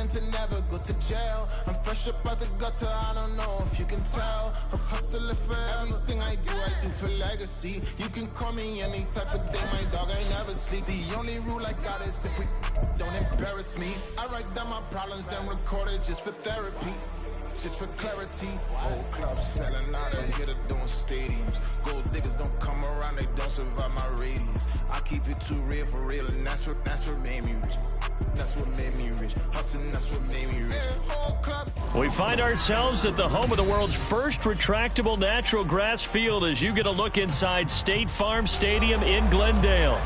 plan to never go to jail. I'm fresh up out the gutter, I don't know if you can tell. I'm hustling for everything I do for legacy. You can call me any type of day, my dog, I never sleep. The only rule I got is if we don't embarrass me. I write down my problems, then record it just for therapy. Just for clarity, whole club selling out and hitter doing stadiums. Gold diggers don't come around, they don't survive my radius. I keep it too real for real, and that's what made me rich. That's what made me rich. Hustling, that's what made me rich. We find ourselves at the home of the world's first retractable natural grass field as you get a look inside State Farm Stadium in Glendale.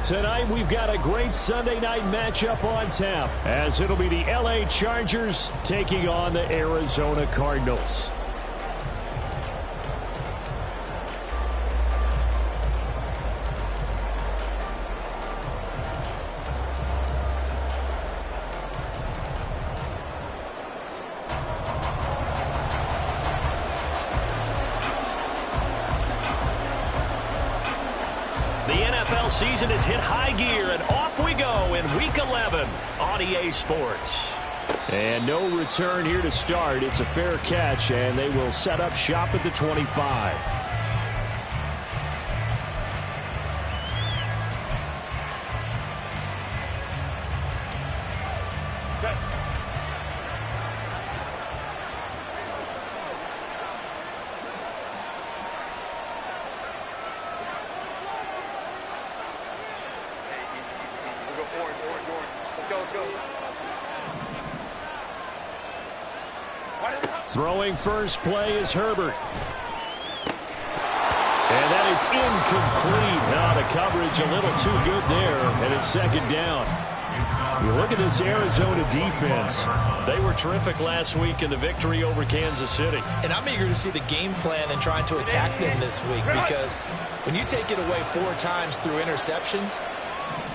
Tonight, we've got a great Sunday night matchup on tap, as it'll be the LA Chargers taking on the Arizona Cardinals. Season has hit high gear, and off we go in Week 11 on EA Sports. And no return here to start. It's a fair catch, and they will set up shop at the 25. Throwing first play is Herbert. And that is incomplete. Now the coverage a little too good there, and it's second down. You look at this Arizona defense. They were terrific last week in the victory over Kansas City. And I'm eager to see the game plan and trying to attack them this week, because when you take it away 4 times through interceptions,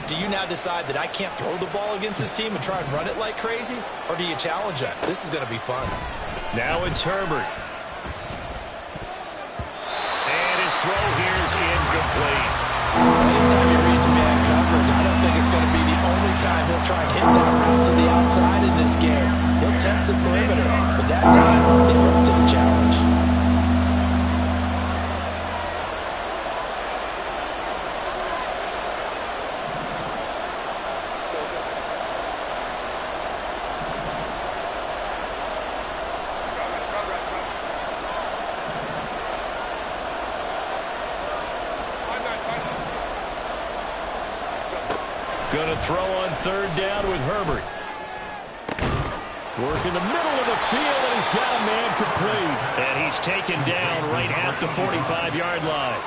do you now decide that I can't throw the ball against this team and try and run it like crazy? Or do you challenge them? This is going to be fun. Now it's Herbert. And his throw here is incomplete. Anytime he reads man coverage, I don't think it's going to be the only time he'll try and hit that route to the outside in this game. He'll test the perimeter, but that time, it went to the challenge. Going to throw on third down with Herbert. Work in the middle of the field, and he's got a man complete. And he's taken down right at the 45-yard line.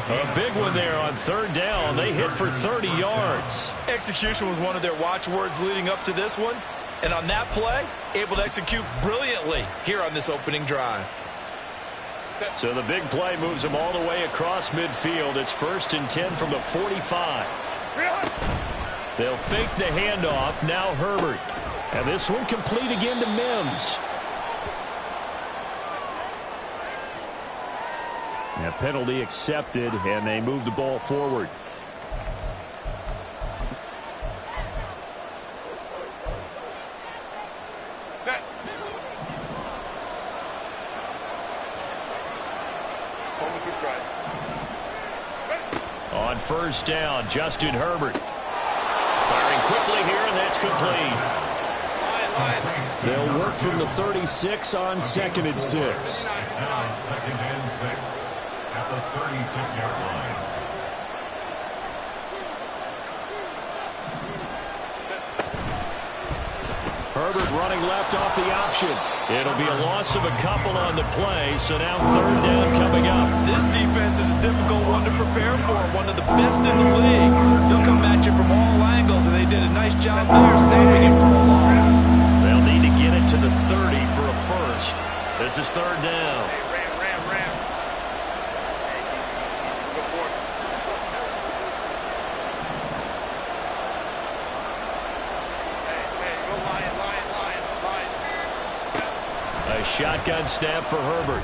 A big one there on third down. They hit for 30 yards. Execution was one of their watchwords leading up to this one. And on that play, able to execute brilliantly here on this opening drive. So the big play moves them all the way across midfield. It's 1st and 10 from the 45. They'll fake the handoff. Now Herbert. And this one complete again to Mims. A penalty accepted, and they move the ball forward. Set. On first down, Justin Herbert. Firing quickly here, and that's complete. They'll work from the 36 on 2nd and 6. Second and 6 at the 36-yard line. Herbert running left off the option. It'll be a loss of a couple on the play, so now third down coming up. This defense is a difficult one to prepare for, one of the best in the league. They'll come at you from all angles, and they did a nice job there stopping him for a loss. They'll need to get it to the 30 for a first. This is third down. Ram. Go for it. Hey, go Lion. A shotgun snap for Herbert.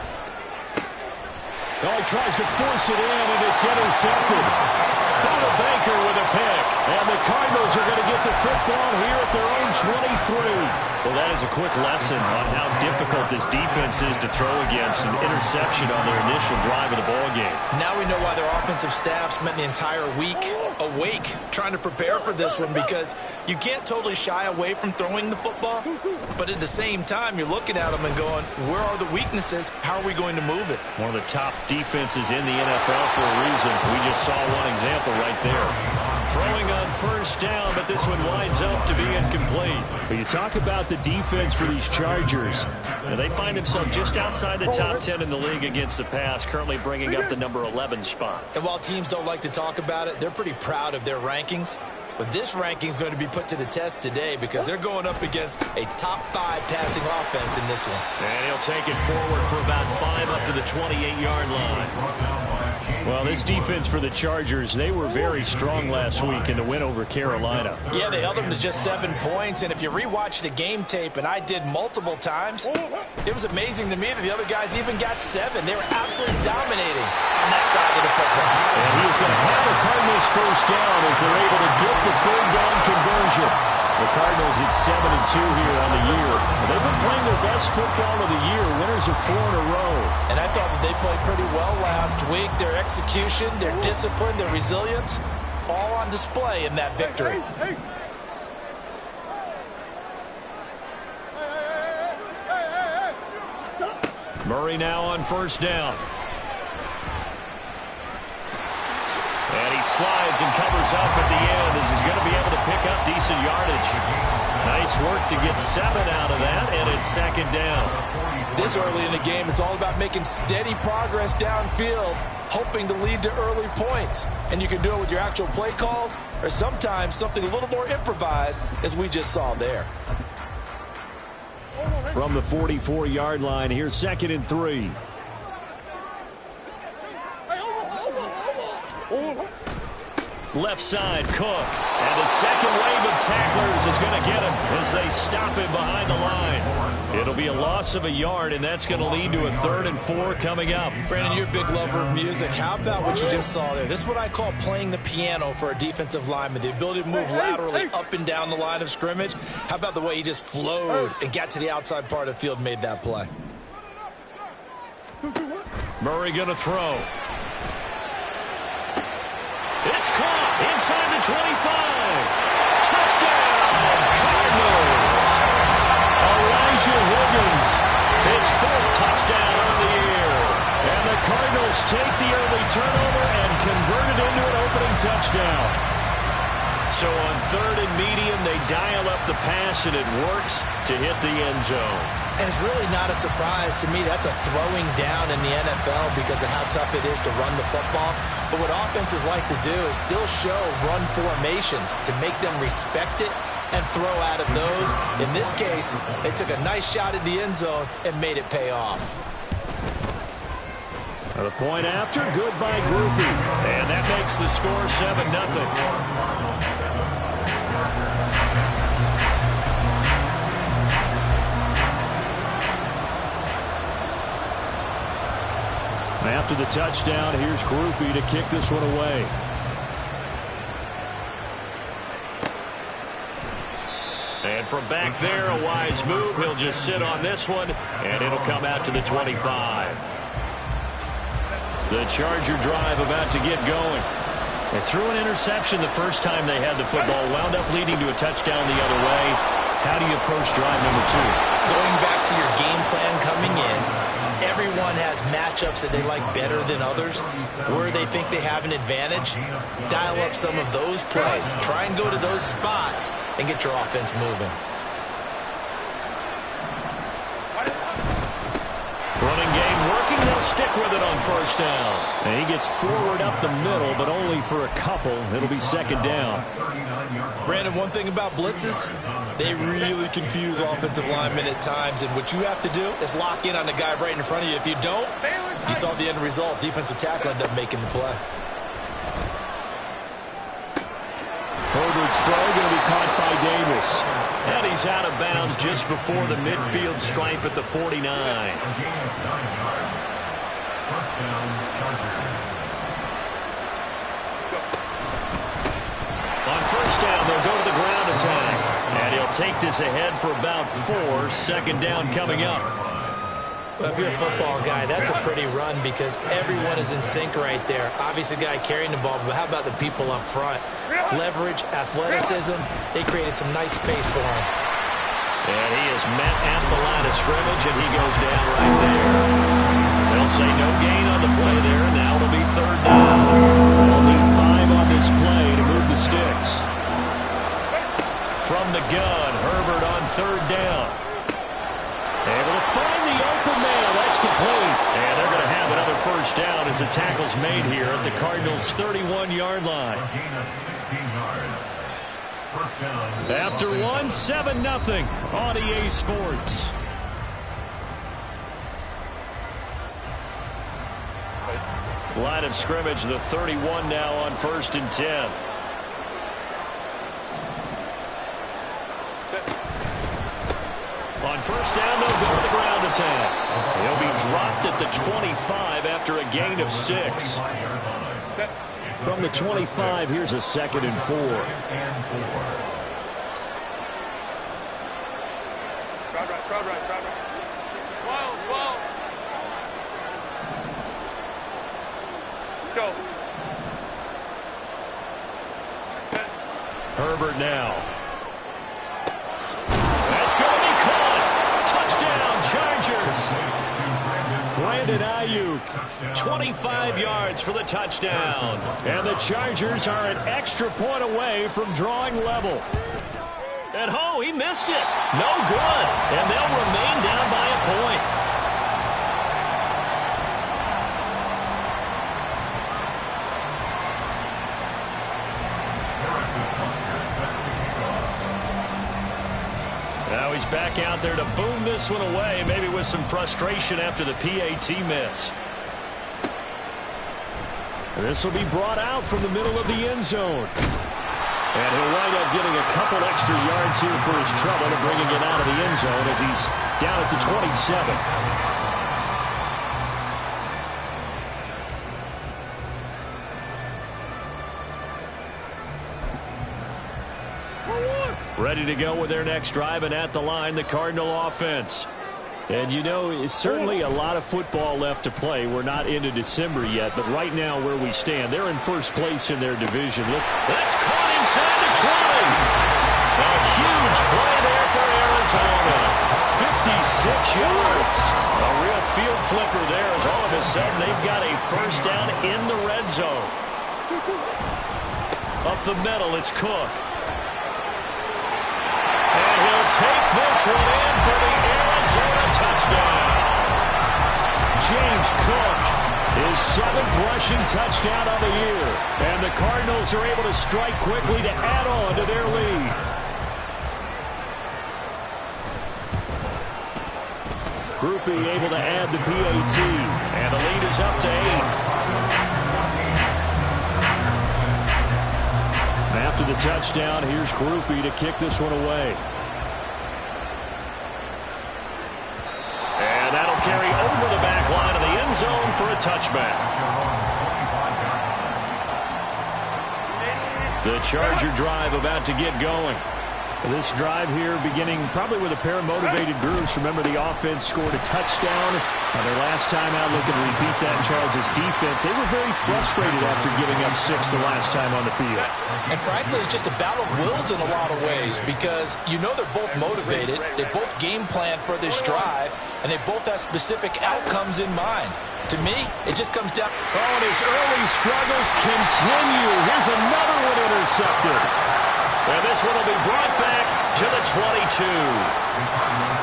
Oh, he tries to force it in, and it's intercepted. Buda Baker with a pick. And the Cardinals are going to get the football here at their own 23. Well, that is a quick lesson on how difficult this defense is to throw against. An interception on their initial drive of the ballgame. Now we know why their offensive staff spent the entire week awake trying to prepare for this one, because you can't totally shy away from throwing the football, but at the same time, you're looking at them and going, where are the weaknesses? How are we going to move it? One of the top defenses in the NFL for a reason. We just saw one example right there. Throwing on first down, but this one winds up to be incomplete. When you talk about the defense for these Chargers, and they find themselves just outside the top 10 in the league against the pass, currently bringing up the number 11 spot. And while teams don't like to talk about it, they're pretty proud of their rankings. But this ranking is going to be put to the test today, because they're going up against a top 5 passing offense in this one. And he'll take it forward for about 5 up to the 28-yard line. Well, this defense for the Chargers, they were very strong last week in the win over Carolina. Yeah, they held them to just 7 points, and if you rewatch the game tape, and I did multiple times, it was amazing to me that the other guys even got 7. They were absolutely dominating on that side of the football. And he's going to have the Cardinals first down as they're able to get the third down conversion. The Cardinals at 7-2 here on the year. They've been playing their best football of the year, winners of 4 in a row. And I thought that they played pretty well last week. Their execution, their discipline, their resilience, all on display in that victory. Murray now on first down. And he slides and covers up at the end as he's going to be able to pick up decent yardage. Nice work to get 7 out of that, and it's second down. This early in the game, it's all about making steady progress downfield, hoping to lead to early points. And you can do it with your actual play calls, or sometimes something a little more improvised, as we just saw there. From the 44-yard line, here's 2nd and 3. Left side, Cook. And the second wave of tacklers is going to get him as they stop him behind the line. It'll be a loss of a yard, and that's going to lead to a 3rd and 4 coming up. Brandon, you're a big lover of music. How about what you just saw there? This is what I call playing the piano for a defensive lineman, the ability to move laterally up and down the line of scrimmage. How about the way he just flowed and got to the outside part of the field and made that play? Murray going to throw. It's caught inside the 25. Touchdown, Cardinals. Elijah Higgins, his 4th touchdown on the year. And the Cardinals take the early turnover and convert it into an opening touchdown. So on 3rd and medium, they dial up the pass, and it works to hit the end zone. And it's really not a surprise to me. That's a throwing down in the NFL because of how tough it is to run the football. But what offenses like to do is still show run formations to make them respect it and throw out of those. In this case, they took a nice shot at the end zone and made it pay off. The point after, good by Grupe. And that makes the score 7-0. After the touchdown, here's Grupe to kick this one away. And from back there, a wise move. He'll just sit on this one, and it'll come out to the 25. The Charger drive about to get going. They threw an interception the first time they had the football, wound up leading to a touchdown the other way. How do you approach drive number 2? Going back to your game plan coming in, everyone has matchups that they like better than others, where they think they have an advantage. Dial up some of those plays. Try and go to those spots and get your offense moving. Running game working. They'll stick with it on first down. And he gets forward up the middle, but only for a couple. It'll be 2nd down. Brandon, one thing about blitzes, they really confuse offensive linemen at times, and what you have to do is lock in on the guy right in front of you. If you don't, you saw the end result. Defensive tackle ended up making the play. Herbert's throw going to be caught by Davis. And he's out of bounds just before the midfield stripe at the 49. On and they'll go to the ground attack. And he'll take this ahead for about 4. Second down coming up. Well, if you're a football guy, that's a pretty run because everyone is in sync right there. Obviously, the guy carrying the ball, but how about the people up front? Leverage, athleticism, they created some nice space for him. And he is met at the line of scrimmage, and he goes down right there. They'll say no gain on the play there, and now it'll be third down. They'll need 5 on this play to move the sticks. From the gun, Herbert on third down. Able to find the open man. That's complete. And they're going to have another first down as the tackle's made here at the Cardinals' 31-yard line. A gain of 16 yards. First down. After 1, 7-0 on EA Sports. Line of scrimmage, the 31 now on 1st and 10. On first down, they'll go to the ground attack. He'll be dropped at the 25 after a gain of 6. From the 25, here's a 2nd and 4. Go. Herbert now. That's going to be caught. Touchdown, Chargers. Brandon Ayuk, 25 yards for the touchdown. And the Chargers are an extra point away from drawing level. And he missed it. No good. And they'll remain down by a point. Now he's back out there to boom this one away, maybe with some frustration after the PAT miss. This will be brought out from the middle of the end zone. And he'll wind up getting a couple extra yards here for his trouble and bringing it out of the end zone as he's down at the 27. Ready to go with their next drive, and at the line, the Cardinal offense. And you know, it's certainly a lot of football left to play. We're not into December yet, but right now where we stand, they're in first place in their division. Look, that's caught inside the 20. A huge play there for Arizona. 56 yards. A real field flipper there as all of a sudden they've got a first down in the red zone. Up the middle, it's Cook. And he'll take this one in for the Arizona touchdown. James Cook, his 7th rushing touchdown of the year. And the Cardinals are able to strike quickly to add on to their lead. Groupie able to add the PAT. And the lead is up to 8. After the touchdown, here's Groupie to kick this one away. And that'll carry over the back line of the end zone for a touchback. The Charger drive about to get going. This drive here beginning probably with a pair of motivated groups. Remember, the offense scored a touchdown their last time out. Looking to repeat that in Charles' defense. They were very frustrated after giving up 6 the last time on the field. And frankly, it's just a battle of wills in a lot of ways because you know they're both motivated. They both game plan for this drive, and they both have specific outcomes in mind. To me, it just comes down. Oh, and his early struggles continue. Here's another one intercepted. And this one will be brought back to the 22.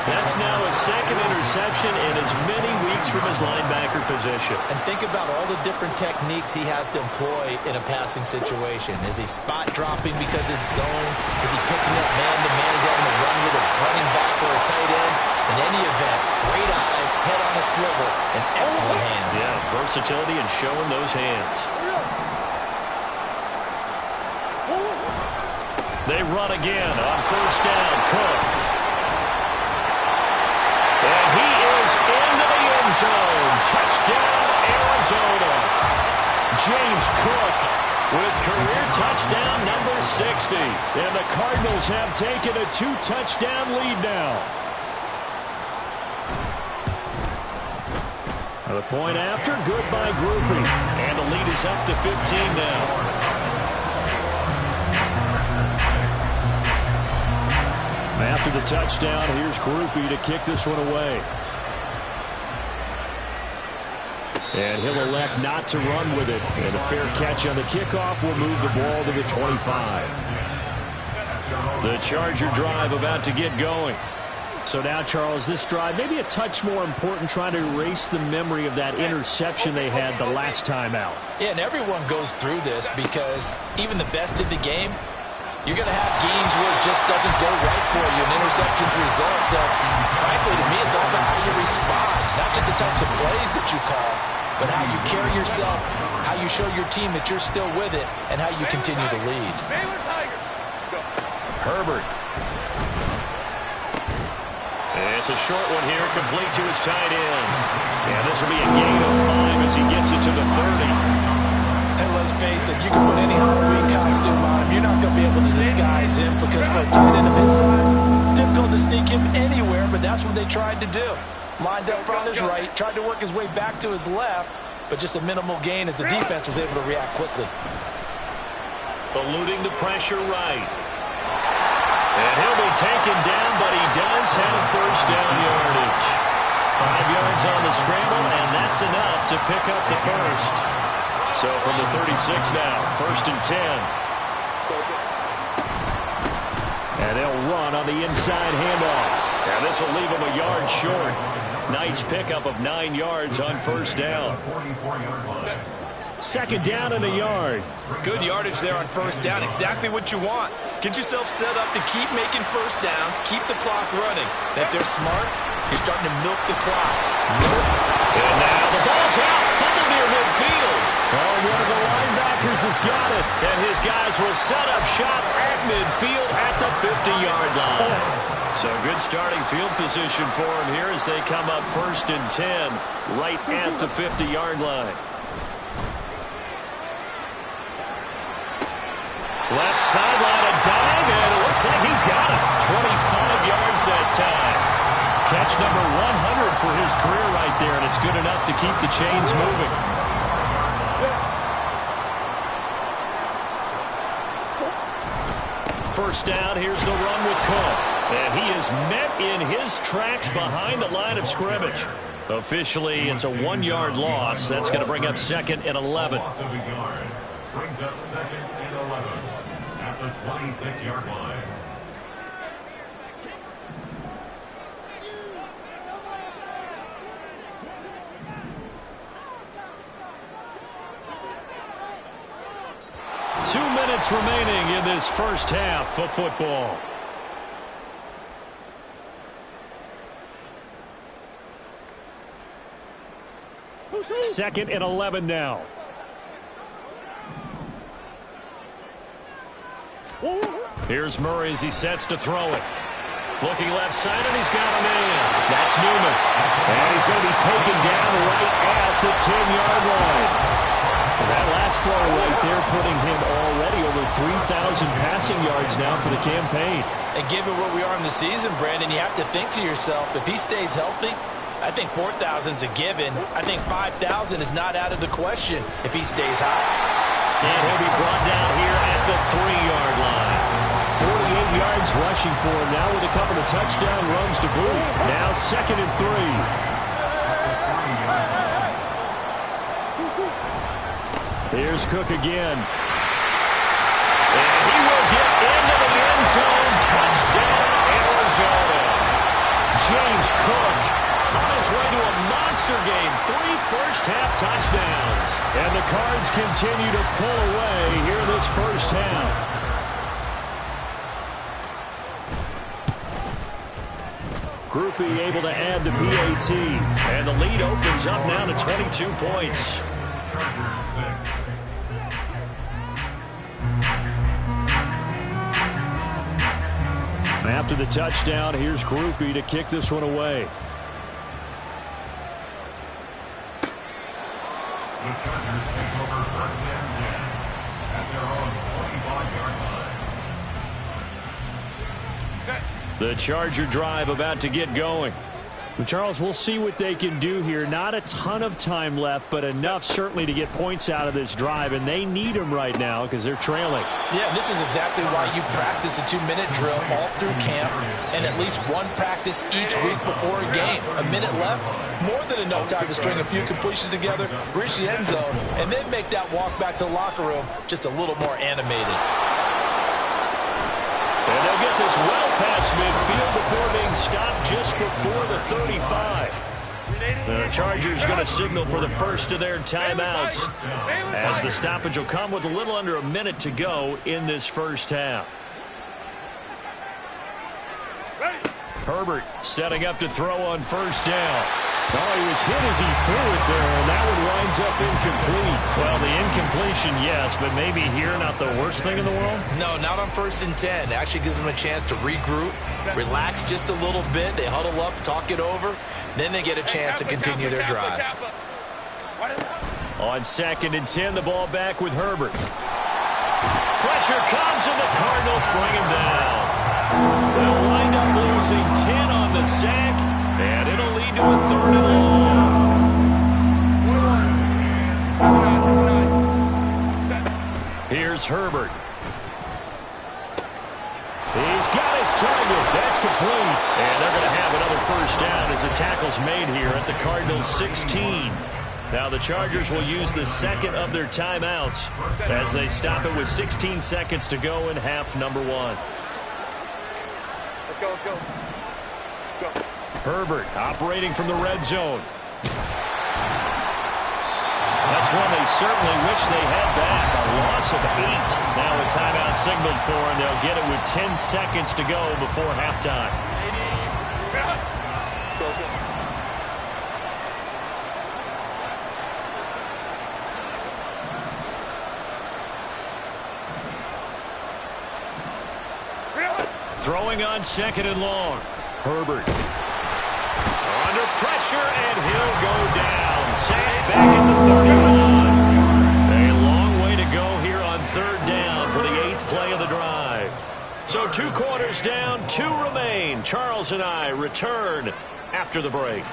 That's now his 2nd interception in as many weeks from his linebacker position. And think about all the different techniques he has to employ in a passing situation. Is he spot dropping because it's zone? Is he picking up man-to-man? Is he on the run with a running back or a tight end? In any event, great eyes, head on a swivel, and excellent hands. Yeah, versatility and showing those hands. They run again on first down. Cook. And he is into the end zone. Touchdown, Arizona. James Cook with career touchdown number 60. And the Cardinals have taken a 2-touchdown lead now. The point after, good by Grupe. And the lead is up to 15 now. After the touchdown, here's Grupe to kick this one away. And he'll elect not to run with it. And a fair catch on the kickoff will move the ball to the 25. The Charger drive about to get going. So now, Charles, this drive maybe a touch more important, trying to erase the memory of that interception they had the last time out. Yeah, and everyone goes through this because even the best in the game, you're going to have games where it just doesn't go right for you, and interceptions result. So, frankly, to me, it's all about how you respond, not just the types of plays that you call, but how you carry yourself, how you show your team that you're still with it, and how you continue to lead. Herbert. It's a short one here, complete to his tight end. And this will be a gain of 5 as he gets it to the 30. And let's face it, you can put any Halloween costume on him. You're not going to be able to disguise him because for a tight end of his size, difficult to sneak him anywhere, but that's what they tried to do. Lined up on his right, tried to work his way back to his left, but just a minimal gain as the defense was able to react quickly. Eluding the pressure right. And he'll be taken down, but he does have first down yardage. 5 yards on the scramble, and that's enough to pick up the first. So from the 36 now, 1st and 10. And they'll run on the inside handoff. And this will leave him a yard short. Nice pickup of 9 yards on first down. 2nd down and a yard. Good yardage there on first down. Exactly what you want. Get yourself set up to keep making first downs, keep the clock running. And if they're smart, you're starting to milk the clock. And now the ball's out, fumble near midfield. Oh, one of the linebackers has got it. And his guys will set up shop at midfield at the 50-yard line. So good starting field position for them here as they come up 1st and 10 right at the 50-yard line. Left sideline, a dive, and it looks like he's got it. 25 yards that time. Catch number 100 for his career right there, and it's good enough to keep the chains moving. First down, here's the run with Cook. And he is met in his tracks behind the line of scrimmage. Officially, it's a 1-yard loss. That's going to bring up 2nd and 11. Loss of a yard. Brings up 2nd and 11 at the 26-yard line. Two minutes remaining in this first half of football. Second and 11 now. Here's Murray as he sets to throw it. Looking left side, and he's got a man. That's Newman. And he's going to be taken down right at the 10-yard line. And that last throw right there putting him already over 3,000 passing yards now for the campaign. And given where we are in the season, Brandon, you have to think to yourself, if he stays healthy, I think 4,000's a given. I think 5,000 is not out of the question if he stays high. And he'll be brought down here at the 3-yard line. 48 yards rushing for him now with a couple of touchdown runs to boot. Now 2nd and 3. Here's Cook again. And he will get into the end zone. Touchdown, Arizona. James Cook on his way to a monster game. 3 first-half touchdowns. And the Cards continue to pull away here in this first half. Grupe able to add the PAT. And the lead opens up now to 22 points. After the touchdown, here's Grupe to kick this one away. The Chargers take over 1st and 10 at The Charger drive about to get going. Charles, we'll see what they can do here. Not a ton of time left, but enough certainly to get points out of this drive, and they need them right now because they're trailing. Yeah, and this is exactly why you practice a 2-minute drill all through camp and at least one practice each week before a game. A minute left, more than enough time to string a few completions together, reach the end zone, and then make that walk back to the locker room just a little more animated. And they'll get this well past midfield before being stopped just before the 35. The Chargers going to signal for the first of their timeouts as the stoppage will come with a little under a minute to go in this first half. Herbert setting up to throw on first down. Oh, he was hit as he threw it there, and that one winds up incomplete. Well, the incompletion, yes, but maybe here not the worst thing in the world? No, not on 1st and 10. It actually gives them a chance to regroup, relax just a little bit. They huddle up, talk it over. Then they get a chance to continue their drive. On 2nd and 10, the ball back with Herbert. Pressure comes, and the Cardinals bring him down. They'll wind up losing 10 on the sack, and it'll lead to a 3rd and long. Here's Herbert. He's got his target. That's complete. And they're going to have another first down as the tackle's made here at the Cardinals' 16. Now the Chargers will use the second of their timeouts as they stop it with 16 seconds to go in half number 1. Let's go, let's go. Let's go. Herbert operating from the red zone. That's one they certainly wish they had back. A loss of 8. Now a timeout signaled for, and they'll get it with 10 seconds to go before halftime. Throwing on 2nd and long. Herbert. Under pressure, and he'll go down. Sacked back at the 31. A long way to go here on 3rd down for the 8th play of the drive. So 2 quarters down, 2 remain. Charles and I return after the break.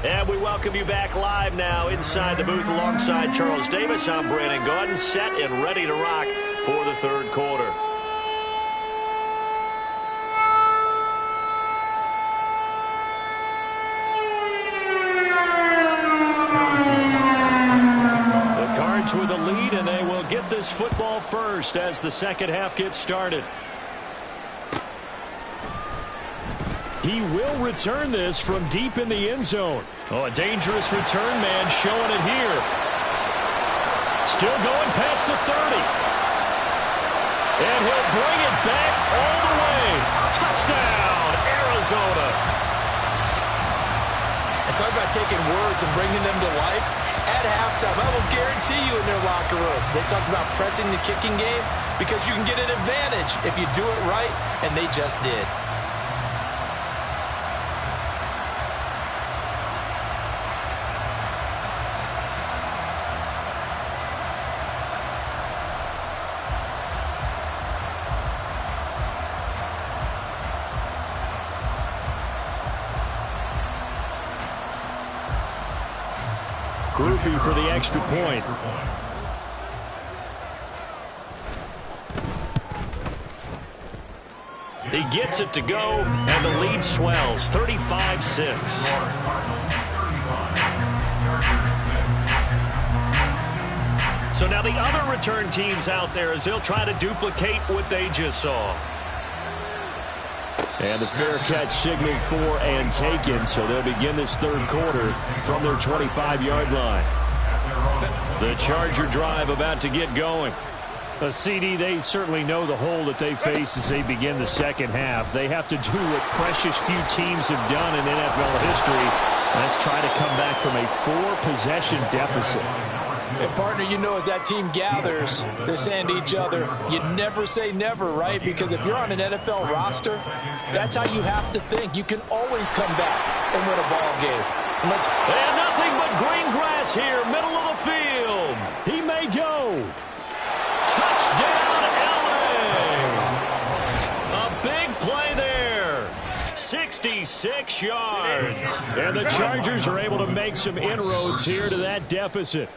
And we welcome you back live now inside the booth alongside Charles Davis. I'm Brandon Gaudin, set and ready to rock for the 3rd quarter. The Cards with a lead, and they will get this football first as the second half gets started. He will return this from deep in the end zone. Oh, a dangerous return man showing it here. Still going past the 30. And he'll bring it back all the way. Touchdown, Arizona. And talk about taking words and bringing them to life. At halftime, I will guarantee you in their locker room, they talked about pressing the kicking game because you can get an advantage if you do it right, and they just did. Groupie for the extra point. He gets it to go, and the lead swells, 35-6. So now the other return teams out there as they'll try to duplicate what they just saw. And the fair catch signaled for and taken, so they'll begin this 3rd quarter from their 25-yard line. The Charger drive about to get going. CD, they certainly know the hole that they face as they begin the second half. They have to do what precious few teams have done in NFL history. Let's try to come back from a 4-possession deficit. And partner, you know, as that team gathers, they're saying to each other, you never say never, right? Because if you're on an NFL roster, that's how you have to think. You can always come back and win a ball game. And nothing but green grass here, middle of the field. He may go. Touchdown, LA. A big play there. 66 yards. And the Chargers are able to make some inroads here to that deficit.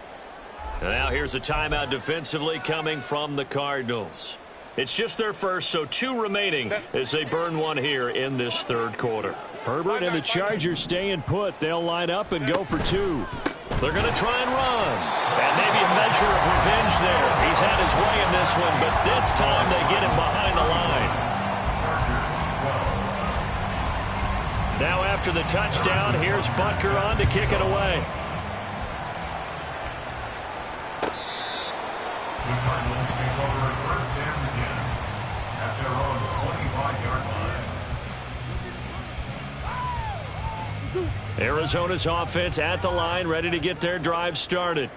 Now here's a timeout defensively coming from the Cardinals. It's just their first, so 2 remaining as they burn one here in this third quarter. Herbert and the Chargers staying put. They'll line up and go for 2. They're going to try and run. And maybe a measure of revenge there. He's had his way in this one, but this time they get him behind the line. Now after the touchdown, here's Butker on to kick it away. The Cardinals take over first down again at their own 25-yard line. Arizona's offense at the line, ready to get their drive started.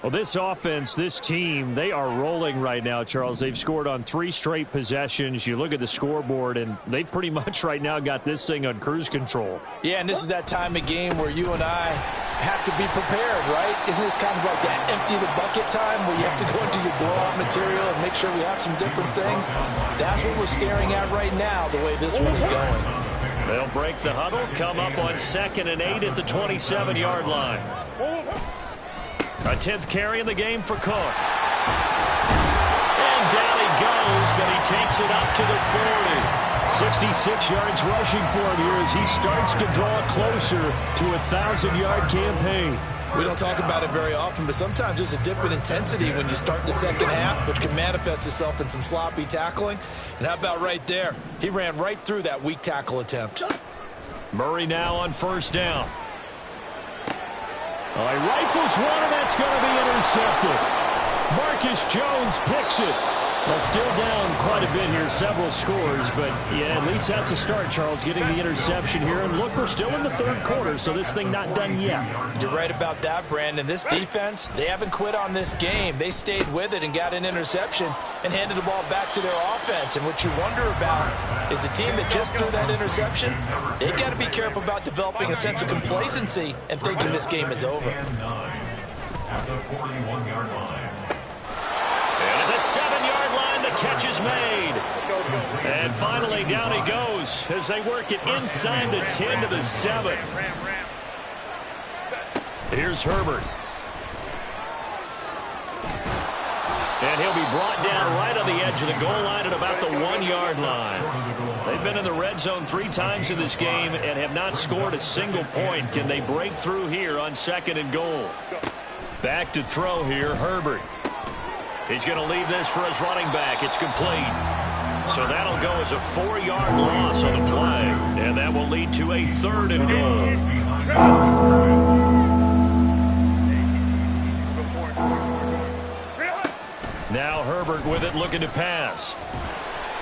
Well, this offense, this team, they are rolling right now, Charles. They've scored on 3 straight possessions. You look at the scoreboard, and they pretty much right now got this thing on cruise control. Yeah, and this is that time of game where you and I have to be prepared, right? Isn't this kind of like that empty the bucket time where you have to go into your blowout material and make sure we have some different things? That's what we're staring at right now, the way this one is going. They'll break the huddle, come up on 2nd and 8 at the 27-yard line. A 10th carry in the game for Cook. And down he goes, but he takes it up to the 40. 66 yards rushing for him here as he starts to draw closer to a 1,000-yard campaign. We don't talk about it very often, but sometimes there's a dip in intensity when you start the second half, which can manifest itself in some sloppy tackling. And how about right there? He ran right through that weak tackle attempt. Murray now on first down. He rifles one, and that's going to be intercepted. Marcus Jones picks it. Well, still down quite a bit here, several scores, but yeah, at least that's a start, Charles, getting the interception here. And look, we're still in the third quarter, so this thing not done yet. You're right about that, Brandon. This defense, they haven't quit on this game. They stayed with it and got an interception and handed the ball back to their offense. And what you wonder about is the team that just threw that interception, they got to be careful about developing a sense of complacency and thinking this game is over. At the 41-yard line. And at the 7-yard line, the catch is made. And finally, down he goes as they work it inside the 10 to the 7. Here's Herbert. And he'll be brought down right on the edge of the goal line at about the 1-yard line. They've been in the red zone 3 times in this game and have not scored a single point. Can they break through here on 2nd and goal? Back to throw here, Herbert. He's going to leave this for his running back. It's complete. So that'll go as a 4-yard loss on the play. And that will lead to a 3rd and goal. Now Herbert with it, looking to pass.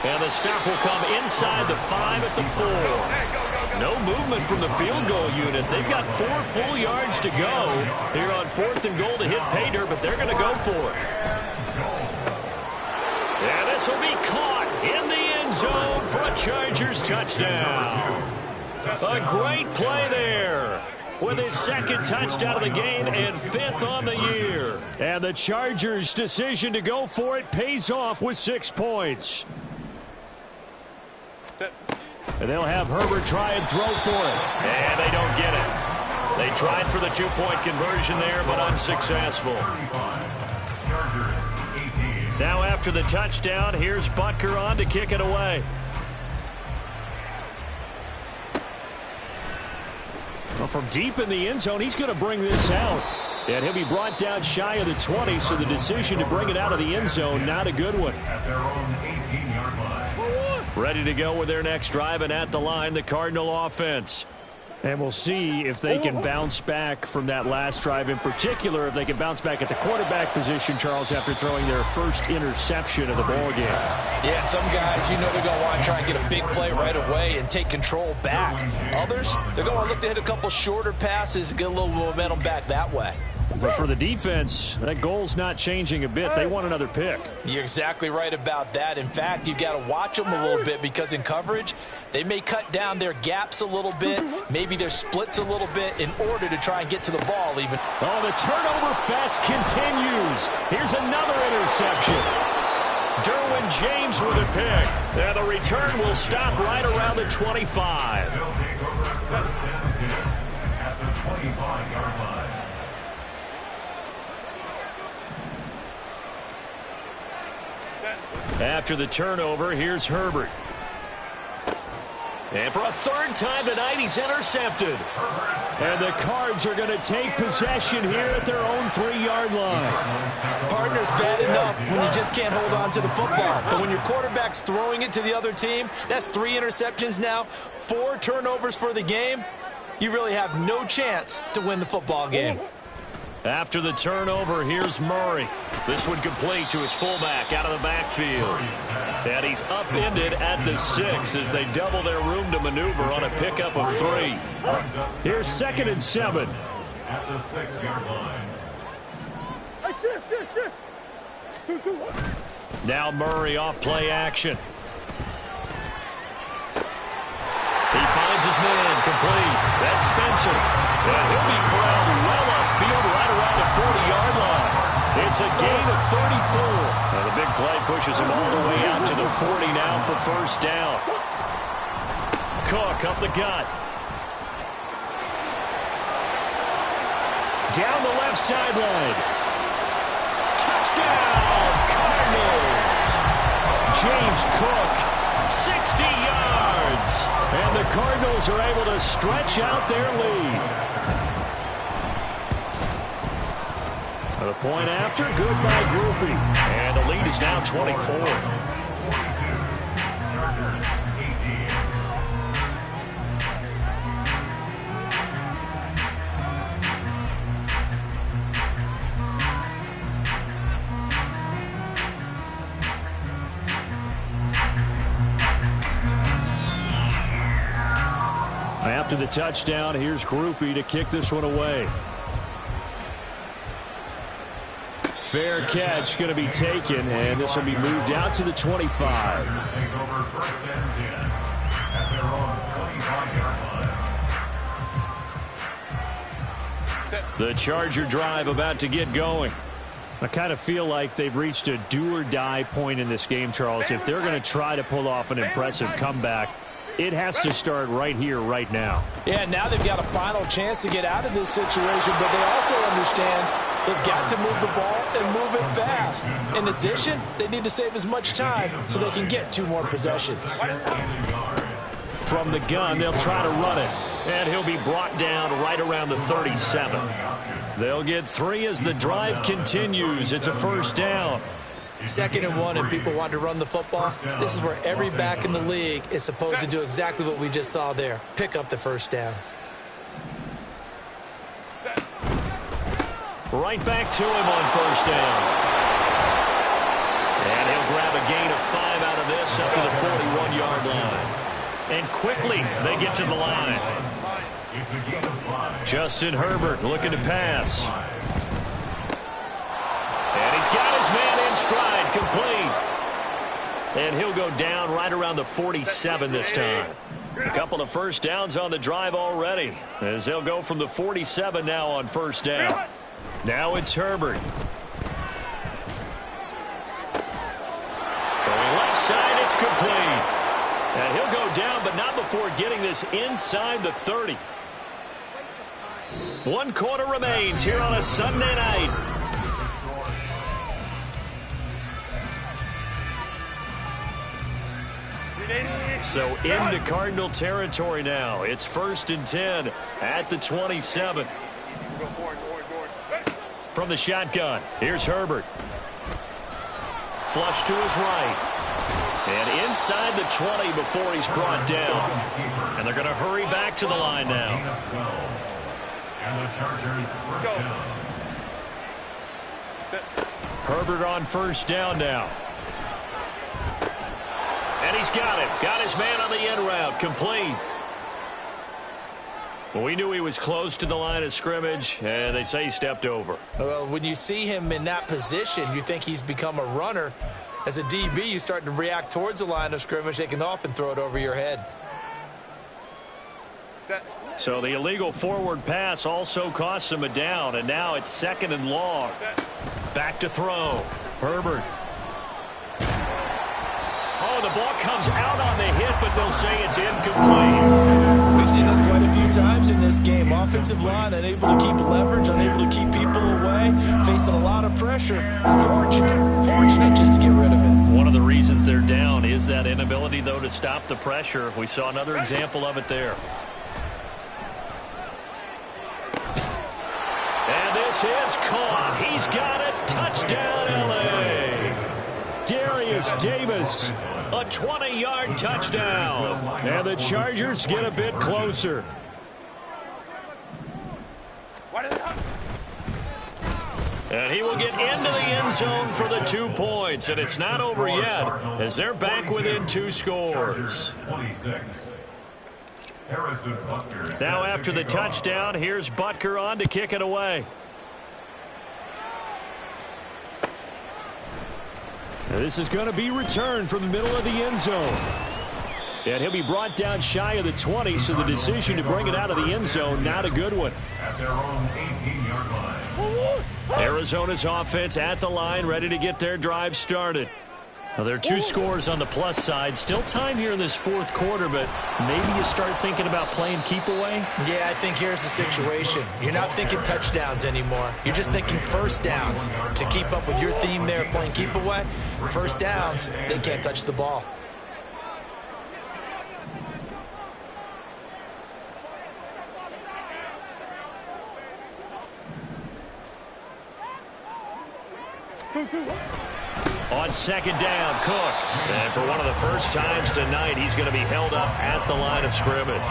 And the stop will come inside the 5 at the 4. No movement from the field goal unit. They've got 4 full yards to go here on 4th and goal to hit pay dirt, but they're going to go for it. And this will be caught in the end zone for a Chargers touchdown. A great play there with his 2nd touchdown of the game and 5th on the year. And the Chargers' decision to go for it pays off with 6 points. And they'll have Herbert try and throw for it. And they don't get it. They tried for the 2-point conversion there, but unsuccessful. Now after the touchdown, here's Butker on to kick it away. Well, from deep in the end zone, he's going to bring this out. And he'll be brought down shy of the 20, so the decision to bring it out of the end zone, not a good one. At their own 18-yard line. Ready to go with their next drive, and at the line, the Cardinal offense. And we'll see if they can bounce back from that last drive, in particular if they can bounce back at the quarterback position, Charles, after throwing their first interception of the ball game. Yeah, some guys, you know, they're going to want to try and get a big play right away and take control back. Others, they're going to look to hit a couple shorter passes and get a little momentum back that way. But for the defense, that goal's not changing a bit. They want another pick. You're exactly right about that. In fact, you've got to watch them a little bit because in coverage, they may cut down their gaps a little bit, maybe their splits a little bit in order to try and get to the ball even. Oh, the turnover fest continues. Here's another interception. Derwin James with a pick. And the return will stop right around the 25. They'll take over first and 10 at the 25-yard line. After the turnover, here's Herbert. And for a third time tonight, he's intercepted. And the Cards are going to take possession here at their own 3-yard line. Partner's bad enough when you just can't hold on to the football. But when your quarterback's throwing it to the other team, that's 3 interceptions now, 4 turnovers for the game. You really have no chance to win the football game. After the turnover, here's Murray. This one complete to his fullback out of the backfield. And he's upended at the 6 as they double their room to maneuver on a pickup of 3. Here's 2nd and 7. At the 6-yard line. Shift. 2. Now Murray off play action. He finds his man complete. That's Spencer. And he'll be corralled well upfield right around the 40-yard line. It's a gain of 34. Now the big play pushes him all the way out to the 40 now for first down. Cook up the gut. Down the left sideline. Touchdown, Cardinals. James Cook, 60 yards. And the Cardinals are able to stretch out their lead. The point after, good by Grupe. And the lead is now 24. Chargers 18. After the touchdown, here's Grupe to kick this one away. Fair catch going to be taken, and this will be moved out to the 25. Chargers take over first and 10 at their own 25-yard line. The Charger drive about to get going. I kind of feel like they've reached a do-or-die point in this game, Charles. If they're going to try to pull off an impressive comeback, it has to start right here, right now. Yeah, now they've got a final chance to get out of this situation, but they also understand they've got to move the ball and move it fast. In addition, they need to save as much time so they can get 2 more possessions. From the gun, they'll try to run it, and he'll be brought down right around the 37. They'll get 3 as the drive continues. It's a first down. 2nd and 1, and people want to run the football. This is where every back in the league is supposed to do exactly what we just saw there. Pick up the first down. Right back to him on first down. And he'll grab a gain of 5 out of this up to the 41-yard line. And quickly they get to the line. Justin Herbert looking to pass. And he's got his man in stride, complete. And he'll go down right around the 47 this time. A couple of first downs on the drive already, as they'll go from the 47 now on first down. Now it's Herbert. Throwing left side, it's complete. And he'll go down, but not before getting this inside the 30. 1 quarter remains here on a Sunday night. So into Cardinal territory now. It's 1st and 10 at the 27. From the shotgun, here's Herbert. Flush to his right. And inside the 20 before he's brought down. And they're going to hurry back to the line now. And the Chargers first down. Herbert on first down now. And he's got him. Got his man on the end route. Complete. Well, we knew he was close to the line of scrimmage, and they say he stepped over. Well, when you see him in that position, you think he's become a runner. As a DB, you start to react towards the line of scrimmage. They can often throw it over your head. So the illegal forward pass also costs him a down, and now it's 2nd and long. Back to throw. Herbert. Oh, the ball comes out on the hit, but they'll say it's incomplete. We've seen this quite a few times in this game. Offensive line unable to keep leverage, unable to keep people away, facing a lot of pressure. Fortunate just to get rid of it. One of the reasons they're down is that inability, though, to stop the pressure. We saw another example of it there. And this is caught. He's got it. Touchdown, L.A. Darius Davis, a 20-yard touchdown. And the Chargers get a bit closer. And he will get into the end zone for the 2 points. And it's not over yet as they're back within 2 scores. Now after the touchdown, here's Butker on to kick it away. This is going to be returned from the middle of the end zone. And he'll be brought down shy of the 20, so the decision to bring it out of the end zone, not a good one. At their own 18-yard line. Arizona's offense at the line, ready to get their drive started. Well, there are 2 scores on the plus side. Still time here in this 4th quarter, but maybe you start thinking about playing keep away? Yeah, I think here's the situation. You're not thinking touchdowns anymore. You're just thinking first downs. To keep up with your theme there, playing keep away, first downs, they can't touch the ball. On 2nd down, Cook. And for one of the first times tonight, he's going to be held up at the line of scrimmage.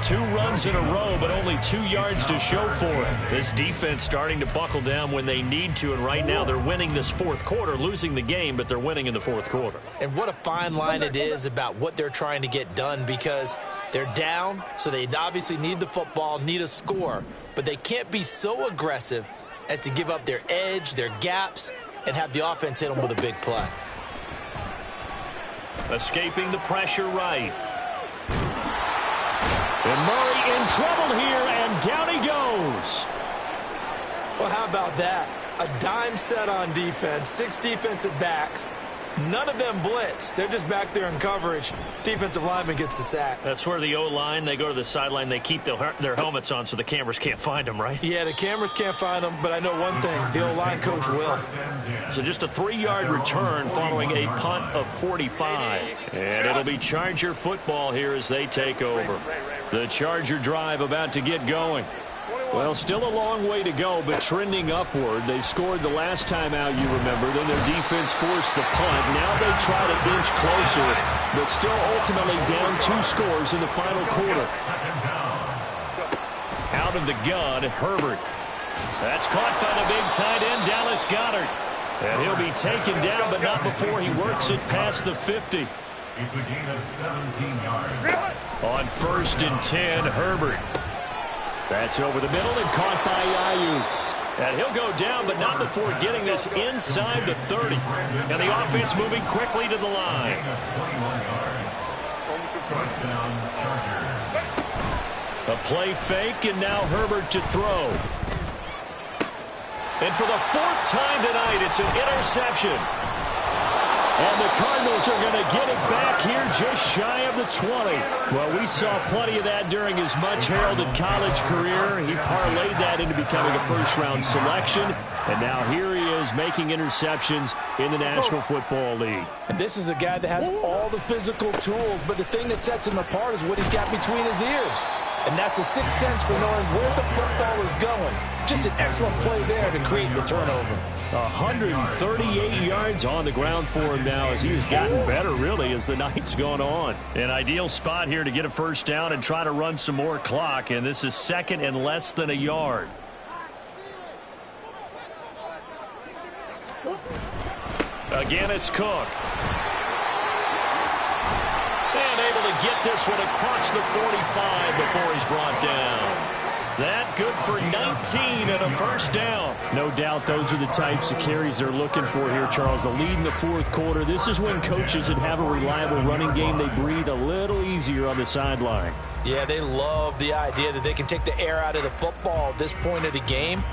2 runs in a row, but only 2 yards to show for it. This defense starting to buckle down when they need to, and right now they're winning this 4th quarter, losing the game, but they're winning in the 4th quarter. And what a fine line it is about what they're trying to get done, because they're down, so they obviously need the football, need a score, but they can't be so aggressive as to give up their edge, their gaps, and have the offense hit them with a big play. Escaping the pressure right. And Murray in trouble here, and down he goes. Well, how about that? A dime set on defense, 6 defensive backs. None of them blitz. They're just back there in coverage. Defensive lineman gets the sack. That's where the O-line, they go to the sideline, they keep their helmets on so the cameras can't find them, right? Yeah, the cameras can't find them, but I know one thing. The O-line coach will. So just a 3-yard return following a punt of 45. And it'll be Charger football here as they take over. The Charger drive about to get going. Well, still a long way to go, but trending upward. They scored the last time out, you remember. Then their defense forced the punt. Now they try to inch closer, but still ultimately down 2 scores in the final quarter. Out of the gun, Herbert. That's caught by the big tight end, Dallas Goedert. And he'll be taken down, but not before he works it past the 50. It's a gain of 17 yards. On 1st and 10, Herbert. That's over the middle and caught by Ayuk. And he'll go down, but not before getting this inside the 30. And the offense moving quickly to the line. A play fake, and now Herbert to throw. And for the 4th time tonight, it's an interception. And the Cardinals are going to get it back here just shy of the 20. Well, we saw plenty of that during his much-heralded college career. He parlayed that into becoming a first-round selection. And now here he is making interceptions in the National Football League. And this is a guy that has all the physical tools, but the thing that sets him apart is what he's got between his ears. And that's the sixth sense for knowing where the football is going. Just an excellent play there to create the turnover. 138 yards on the ground for him now as he has gotten better, really, as the night's gone on. An ideal spot here to get a first down and try to run some more clock, and this is 2nd and less than a yard. Again, it's Cook. And able to get this one across the 45 before he's brought down. That good for 19 and a first down. No doubt those are the types of carries they're looking for here, Charles. The lead in the fourth quarter. This is when coaches that have a reliable running game, they breathe a little easier on the sideline. Yeah, they love the idea that they can take the air out of the football at this point of the game.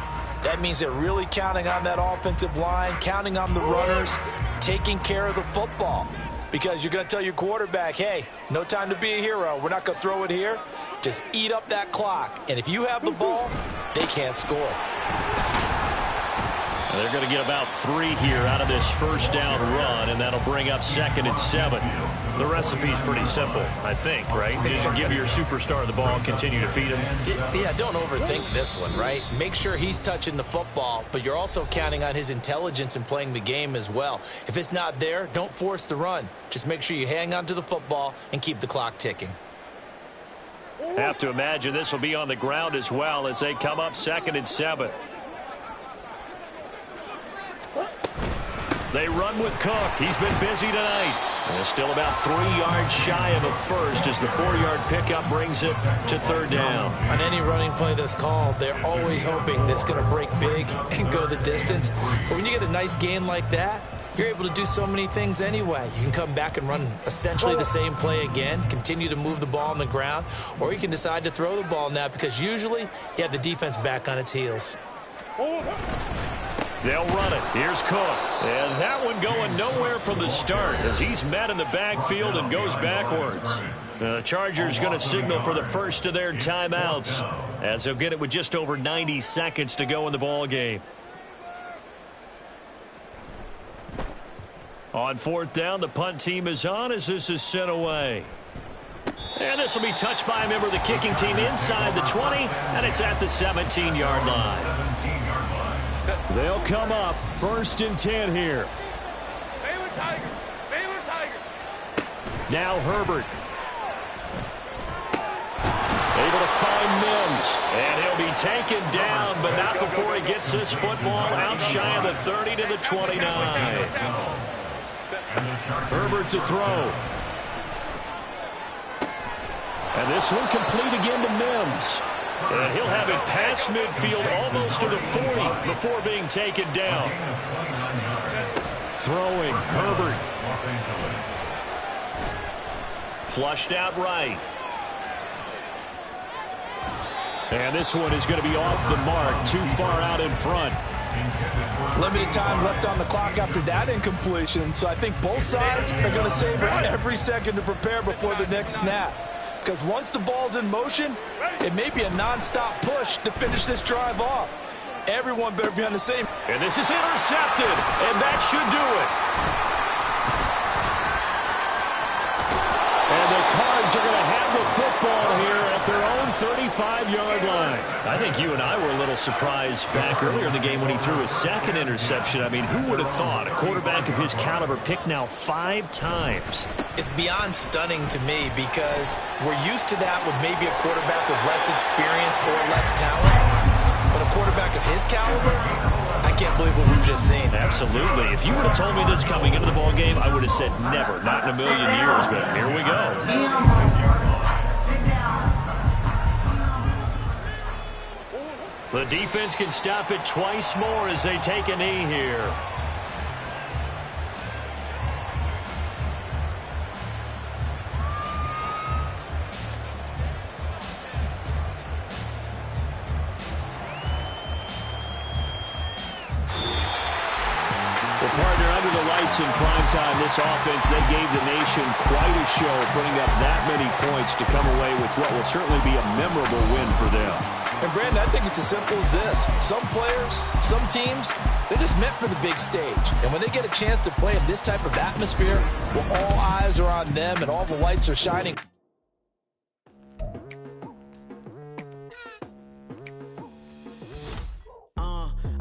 That means they're really counting on that offensive line, counting on the runners, taking care of the football. Because you're going to tell your quarterback, hey, no time to be a hero. We're not going to throw it here. Just eat up that clock. And if you have the ball, they can't score. They're going to get about 3 here out of this first down run, and that'll bring up 2nd and 7. The recipe's pretty simple, I think, right? Just give your superstar the ball and continue to feed him. Yeah, don't overthink this one, right? Make sure he's touching the football, but you're also counting on his intelligence in playing the game as well. If it's not there, don't force the run. Just make sure you hang on to the football and keep the clock ticking. Have to imagine this will be on the ground as well as they come up 2nd and 7. They run with Cook. He's been busy tonight. And still about 3 yards shy of a first as the 4-yard pickup brings it to 3rd down. On any running play that's called, they're always hoping that it's going to break big and go the distance. But when you get a nice gain like that, you're able to do so many things anyway. You can come back and run essentially the same play again, continue to move the ball on the ground, or you can decide to throw the ball now because usually you have the defense back on its heels. They'll run it. Here's Cook. And that one going nowhere from the start as he's met in the backfield and goes backwards. The Chargers going to signal for the first of their timeouts as they'll get it with just over 90 seconds to go in the ball game. On 4th down, the punt team is on as this is sent away. And this will be touched by a member of the kicking team inside the 20, and it's at the 17-yard line. They'll come up 1st and 10 here. Baylor Tigers! Baylor Tigers! Now Herbert. Able to find Mims. And he'll be taken down, but not before he gets this football out shy of the 30 to the 29. Herbert to throw. And this one complete again to Mims. And he'll have it past midfield almost to the 40 before being taken down. Throwing, Herbert. Flushed out right. And this one is going to be off the mark, too far out in front. Limited time left on the clock after that incompletion, so I think both sides are going to savor every second to prepare before the next snap. Because once the ball's in motion, it may be a non-stop push to finish this drive off. Everyone better be on the same. And this is intercepted, and that should do it. And the Cards are going to have the football here at their own 35-yard line. I think you and I were a little surprised back earlier in the game when he threw his 2nd interception. I mean, who would have thought a quarterback of his caliber picked now 5 times? It's beyond stunning to me because we're used to that with maybe a quarterback with less experience or less talent. But a quarterback of his caliber, I can't believe what we've just seen. Absolutely. If you would have told me this coming into the ball game, I would have said never, not in a million years. But here we go. The defense can stop it twice more as they take a knee here. In prime time, this offense, they gave the nation quite a show, putting up that many points to come away with what will certainly be a memorable win for them. And, Brandon, I think it's as simple as this. Some players, some teams, they're just meant for the big stage. And when they get a chance to play in this type of atmosphere, where all eyes are on them and all the lights are shining,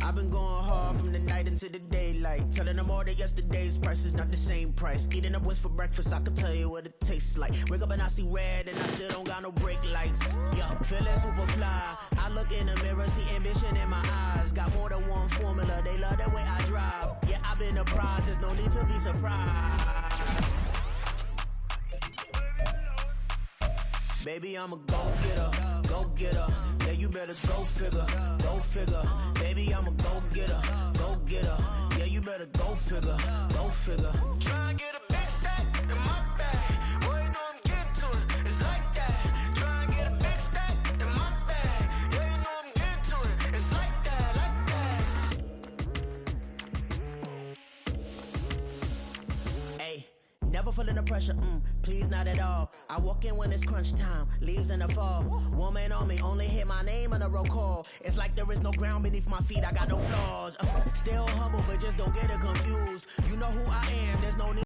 I've been going hard from the night into the daylight, telling them all that yesterday's price is not the same price. Eating up West for breakfast, I can tell you what it tastes like. Wake up and I see red and I still don't got no brake lights. Yeah, feeling super fly. I look in the mirror, see ambition in my eyes. Got more than one formula, they love the way I drive. Yeah, I've been a prize, there's no need to be surprised. Baby, I'm a go-getter, go-getter. Yeah, you better go figure, go figure. Baby, I'm a go-getter, go-getter. Yeah, you better go figure, go figure. Try and get a big stack in my bag. Boy, you know I'm getting to it. It's like that. Try and get a big stack in my bag. Yeah, you know I'm getting to it. It's like that, like that. Hey, never feeling the pressure, please not at all. I walk in when it's crunch time, leaves in the fall. Woman on me, only hit my name on a roll call. It's like there is no ground beneath my feet, I got no flaws. Still humble, but just don't get it confused. You know who I am, there's no need.